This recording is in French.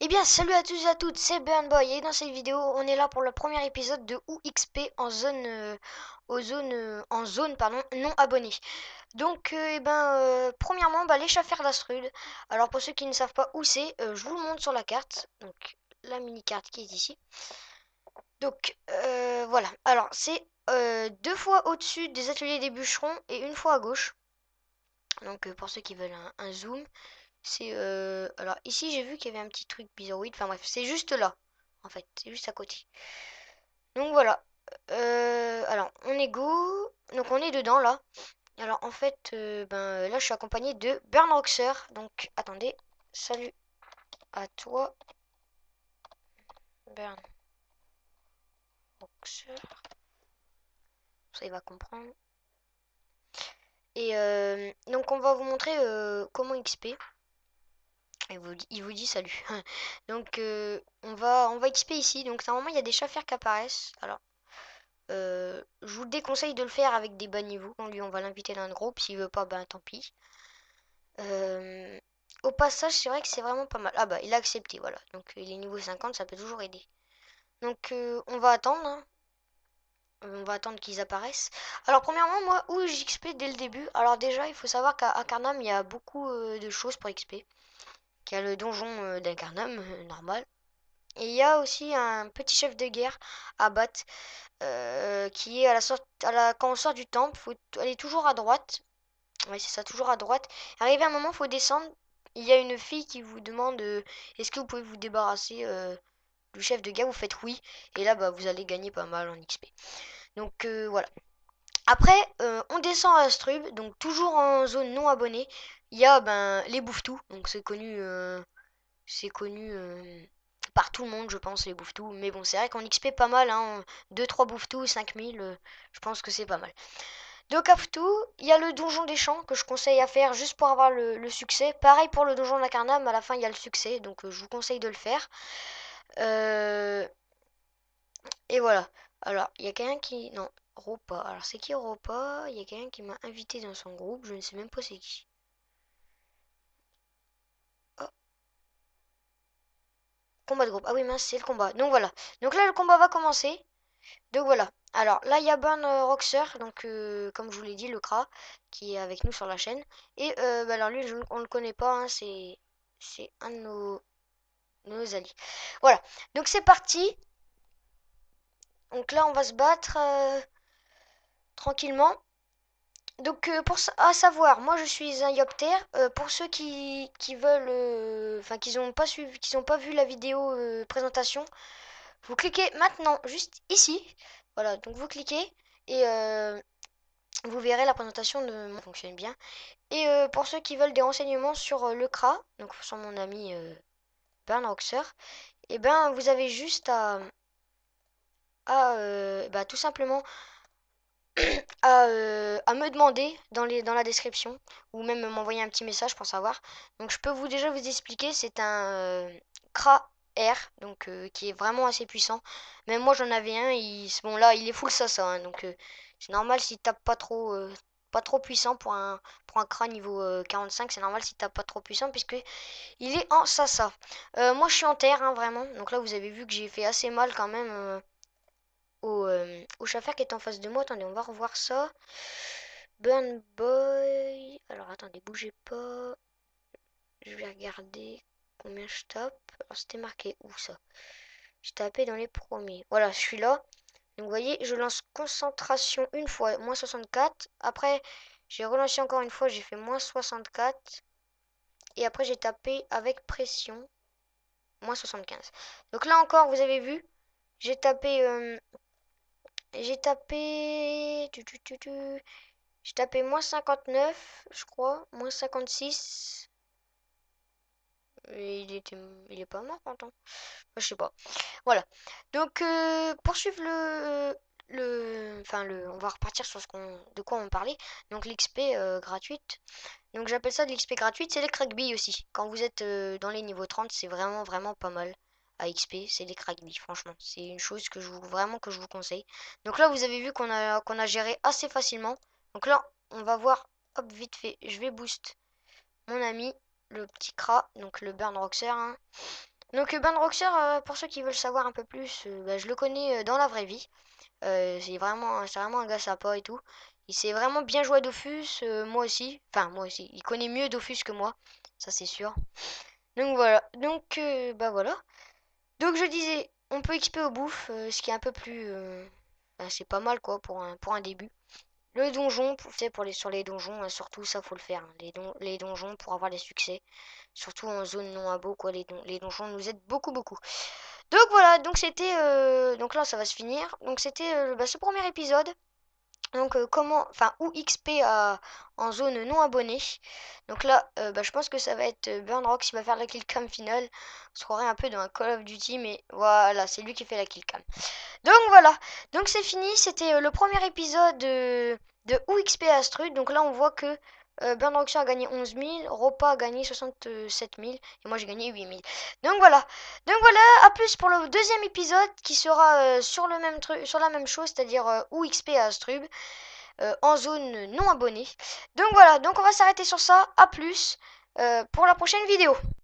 Eh bien, salut à tous et à toutes, c'est Burn Boy et dans cette vidéo, on est là pour le premier épisode de UXP en zone, en zone pardon, non abonnée. Donc, premièrement, l'échafaire d'Astrud. Alors, pour ceux qui ne savent pas où c'est, je vous le montre sur la carte. Donc, la mini carte qui est ici. Donc, voilà. Alors, c'est deux fois au-dessus des ateliers des bûcherons et une fois à gauche. Donc, pour ceux qui veulent un zoom. C'est alors ici j'ai vu qu'il y avait un petit truc bizarroïde. Enfin bref, c'est juste là. En fait, c'est juste à côté. Donc voilà. Alors on est go. Donc on est dedans là. Alors en fait, là je suis accompagné de Burn Roxer. Donc attendez. Salut à toi, Burn Roxer. Ça il va comprendre. Et donc on va vous montrer comment XP. Il vous dit salut. Donc on va XP ici. Donc normalement il y a des chaffeurs qui apparaissent. Alors je vous déconseille de le faire avec des bas niveaux. On va l'inviter dans le groupe. S'il veut pas, ben tant pis. Euh, Au passage, c'est vrai que c'est vraiment pas mal. Ah bah, il a accepté, voilà. Donc il est niveau 50, ça peut toujours aider. Donc on va attendre, hein. On va attendre qu'ils apparaissent. Alors premièrement, moi, où j'XP dès le début. Alors déjà, il faut savoir qu'à Incarnam, il y a beaucoup de choses pour XP. Il y a le donjon d'Incarnam, normal. Et il y a aussi un petit chef de guerre à battre qui est quand on sort du temple, faut aller toujours à droite. Oui, c'est ça, toujours à droite. Arrivé à un moment, faut descendre. Il y a une fille qui vous demande est-ce que vous pouvez vous débarrasser du chef de guerre. Vous faites oui. Et là, bah, vous allez gagner pas mal en XP. Donc voilà. Après, on descend à Astrub, donc toujours en zone non abonnée. Il y a les bouffetous, donc c'est connu par tout le monde, je pense, les bouffetous. Mais bon, c'est vrai qu'on XP pas mal, hein. 2-3 bouffetous, 5000, je pense que c'est pas mal. Donc à tout, il y a le donjon des champs que je conseille à faire juste pour avoir le succès. Pareil pour le donjon d'Incarnam, à la fin il y a le succès, donc je vous conseille de le faire. Euh, et voilà. Alors, il y a quelqu'un qui... Non, Ropa. Alors c'est qui Ropa? Il y a quelqu'un qui m'a invité dans son groupe, je ne sais même pas c'est qui. Oh, combat de groupe. Ah oui, mince, c'est le combat. Donc voilà. Donc là, le combat va commencer. Donc voilà. Alors là, il y a Burn Roxer, donc comme je vous l'ai dit, le Kra, qui est avec nous sur la chaîne. Et alors lui, on le connaît pas, hein, c'est un de nos alliés. Voilà. Donc c'est parti. Donc là, on va se battre tranquillement. Donc à savoir, moi je suis un Yopter. Pour ceux qui veulent, enfin qui n'ont pas suivi, qui n'ont pas vu la vidéo présentation, vous cliquez maintenant juste ici. Voilà. Donc vous cliquez et vous verrez la présentation fonctionne bien. Et pour ceux qui veulent des renseignements sur le CRA, donc sur mon ami Burn Roxer, et ben vous avez juste à tout simplement à me demander dans la description ou même m'envoyer un petit message pour savoir. Donc je peux déjà vous expliquer, c'est un CRA R, donc qui est vraiment assez puissant. Même moi j'en avais un, bon là il est full Sasa, hein, donc c'est normal s'il tape pas trop puissant pour un CRA niveau 45, c'est normal s'il tape pas trop puissant puisque il est en Sasa. Moi je suis en terre, hein, vraiment, donc là vous avez vu que j'ai fait assez mal quand même au chauffeur qui est en face de moi. Attendez, on va revoir ça. Burn Boy. Alors attendez, bougez pas. Je vais regarder combien je tape. Alors c'était marqué où ça? Je tapais dans les premiers. Voilà, je suis là. Donc vous voyez, je lance concentration une fois, moins 64. Après, j'ai relancé encore une fois, j'ai fait moins 64. Et après, j'ai tapé avec pression, moins 75. Donc là encore, vous avez vu, j'ai tapé... j'ai tapé... J'ai tapé moins 59, je crois. Moins 56. Et il est pas mort, pourtant. Je sais pas. Voilà. Donc, poursuivre on va repartir sur de quoi on parlait. Donc, l'XP gratuite. Donc, j'appelle ça de l'XP gratuite. C'est les crackbilles aussi. Quand vous êtes dans les niveaux 30, c'est vraiment, vraiment pas mal à XP. C'est des crackbilles, franchement. C'est une chose vraiment que je vous conseille. Donc là, vous avez vu qu'on a géré assez facilement. Donc là, on va voir, hop, vite fait. Je vais boost mon ami, le petit Kra, donc le Burn Roxer, hein. Donc Ben Roxer, pour ceux qui veulent savoir un peu plus, bah, je le connais dans la vraie vie. C'est vraiment un gars sympa et tout. Il sait vraiment bien jouer à Dofus, moi aussi. Enfin, moi aussi. Il connaît mieux Dofus que moi, ça c'est sûr. Donc voilà. Donc, bah voilà. Donc je disais, on peut XP au bouffe, ce qui est un peu plus... bah, c'est pas mal quoi pour un début. Le donjon, sur les donjons, surtout ça faut le faire, hein. Les donjons pour avoir les succès. Surtout en zone non abo, quoi. Les donjons nous aident beaucoup, beaucoup. Donc voilà, donc c'était... donc là ça va se finir. Donc c'était bah, ce premier épisode. Donc où XP en zone non abonnée. Donc là, bah, je pense que ça va être Burnrock qui va faire la kill cam finale. On se croirait un peu dans un Call of Duty, mais voilà, c'est lui qui fait la kill cam. Donc voilà, donc c'est fini, c'était le premier épisode de UXP Astrud. Donc là on voit que Burn Roxer a gagné 11 000, Ropa a gagné 67 000 et moi j'ai gagné 8 000. Donc voilà, à plus pour le deuxième épisode qui sera sur le même truc, sur la même chose, c'est-à-dire UXP Astrub en zone non abonnée. Donc voilà, donc on va s'arrêter sur ça, à plus pour la prochaine vidéo.